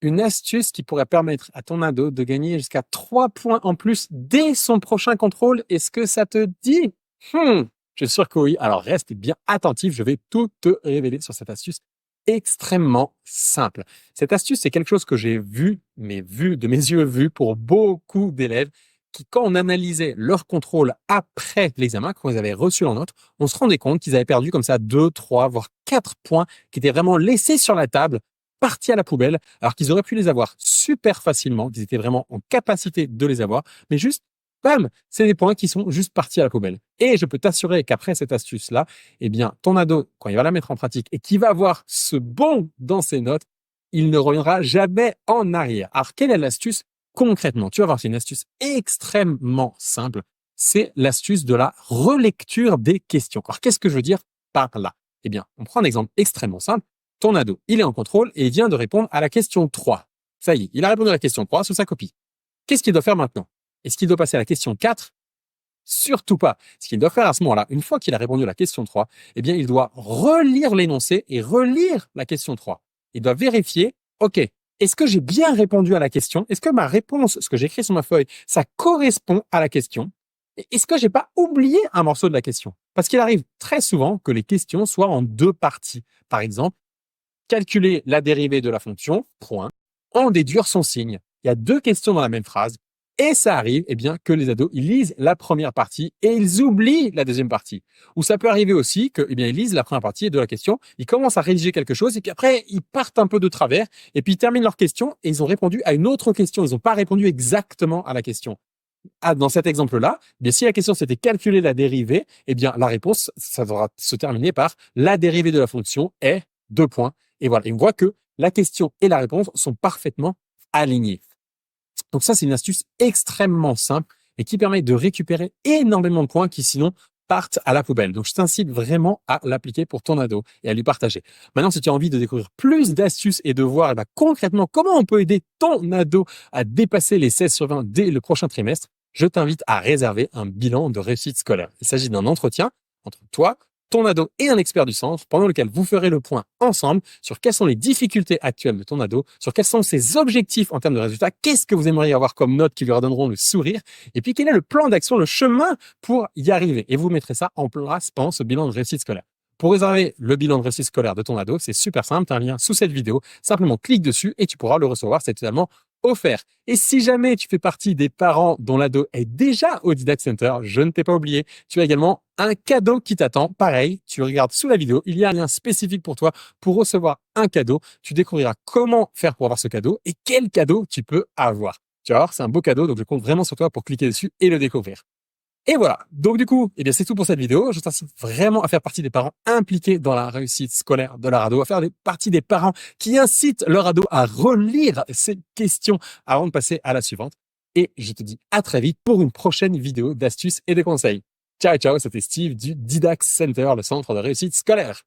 Une astuce qui pourrait permettre à ton ado de gagner jusqu'à 3 points en plus dès son prochain contrôle. Est-ce que ça te dit? Je suis sûr que oui. Alors reste bien attentif, je vais tout te révéler sur cette astuce extrêmement simple. Cette astuce, c'est quelque chose que j'ai vu, mais vu de mes yeux vus pour beaucoup d'élèves qui, quand on analysait leur contrôle après l'examen, quand ils avaient reçu leur note, on se rendait compte qu'ils avaient perdu comme ça 2, 3, voire 4 points qui étaient vraiment laissés sur la table, partis à la poubelle, alors qu'ils auraient pu les avoir super facilement, qu'ils étaient vraiment en capacité de les avoir, mais juste, bam, c'est des points qui sont juste partis à la poubelle. Et je peux t'assurer qu'après cette astuce-là, eh bien, ton ado, quand il va la mettre en pratique et qu'il va avoir ce bon dans ses notes, il ne reviendra jamais en arrière. Alors, quelle est l'astuce concrètement? Tu vas voir, c'est une astuce extrêmement simple. C'est l'astuce de la relecture des questions. Alors, qu'est-ce que je veux dire par là? Eh bien, on prend un exemple extrêmement simple. Ton ado, il est en contrôle et il vient de répondre à la question 3. Ça y est, il a répondu à la question 3 sur sa copie. Qu'est-ce qu'il doit faire maintenant? Est-ce qu'il doit passer à la question 4? Surtout pas. Ce qu'il doit faire à ce moment-là, une fois qu'il a répondu à la question 3, eh bien, il doit relire l'énoncé et relire la question 3. Il doit vérifier, OK, est-ce que j'ai bien répondu à la question? Est-ce que ma réponse, ce que j'ai écrit sur ma feuille, ça correspond à la question? Et est-ce que j'ai pas oublié un morceau de la question? Parce qu'il arrive très souvent que les questions soient en deux parties. Par exemple, calculer la dérivée de la fonction, point, en déduire son signe. Il y a deux questions dans la même phrase. Et ça arrive, eh bien, que les ados, ils lisent la première partie et ils oublient la deuxième partie. Ou ça peut arriver aussi que, eh bien, ils lisent la première partie de la question, ils commencent à rédiger quelque chose et puis après, ils partent un peu de travers et puis ils terminent leur question et ils ont répondu à une autre question. Ils n'ont pas répondu exactement à la question. Ah, dans cet exemple-là, eh bien, si la question c'était calculer la dérivée, eh bien, la réponse, ça devra se terminer par la dérivée de la fonction est deux points. Et voilà. Et on voit que la question et la réponse sont parfaitement alignées. Donc ça, c'est une astuce extrêmement simple et qui permet de récupérer énormément de points qui sinon partent à la poubelle. Donc je t'incite vraiment à l'appliquer pour ton ado et à lui partager. Maintenant, si tu as envie de découvrir plus d'astuces et de voir concrètement comment on peut aider ton ado à dépasser les 16 sur 20 dès le prochain trimestre, je t'invite à réserver un bilan de réussite scolaire. Il s'agit d'un entretien entre toi, ton ado et un expert du centre pendant lequel vous ferez le point ensemble sur quelles sont les difficultés actuelles de ton ado, sur quels sont ses objectifs en termes de résultats, qu'est-ce que vous aimeriez avoir comme notes qui lui redonneront le sourire, et puis quel est le plan d'action, le chemin pour y arriver. Et vous mettrez ça en place pendant ce bilan de réussite scolaire. Pour réserver le bilan de réussite scolaire de ton ado, c'est super simple, tu as un lien sous cette vidéo, simplement clique dessus et tu pourras le recevoir, c'est totalement offert. Et si jamais tu fais partie des parents dont l'ado est déjà au Didact Center, je ne t'ai pas oublié, tu as également un cadeau qui t'attend. Pareil, tu regardes sous la vidéo, il y a un lien spécifique pour toi pour recevoir un cadeau. Tu découvriras comment faire pour avoir ce cadeau et quel cadeau tu peux avoir. Tu vas voir, c'est un beau cadeau, donc je compte vraiment sur toi pour cliquer dessus et le découvrir. Et voilà. Donc du coup, eh bien c'est tout pour cette vidéo. Je t'incite vraiment à faire partie des parents impliqués dans la réussite scolaire de leur ado, à faire partie des parents qui incitent leur ado à relire ces questions avant de passer à la suivante. Et je te dis à très vite pour une prochaine vidéo d'astuces et de conseils. Ciao, ciao, c'était Steve du Didact Center, le centre de réussite scolaire.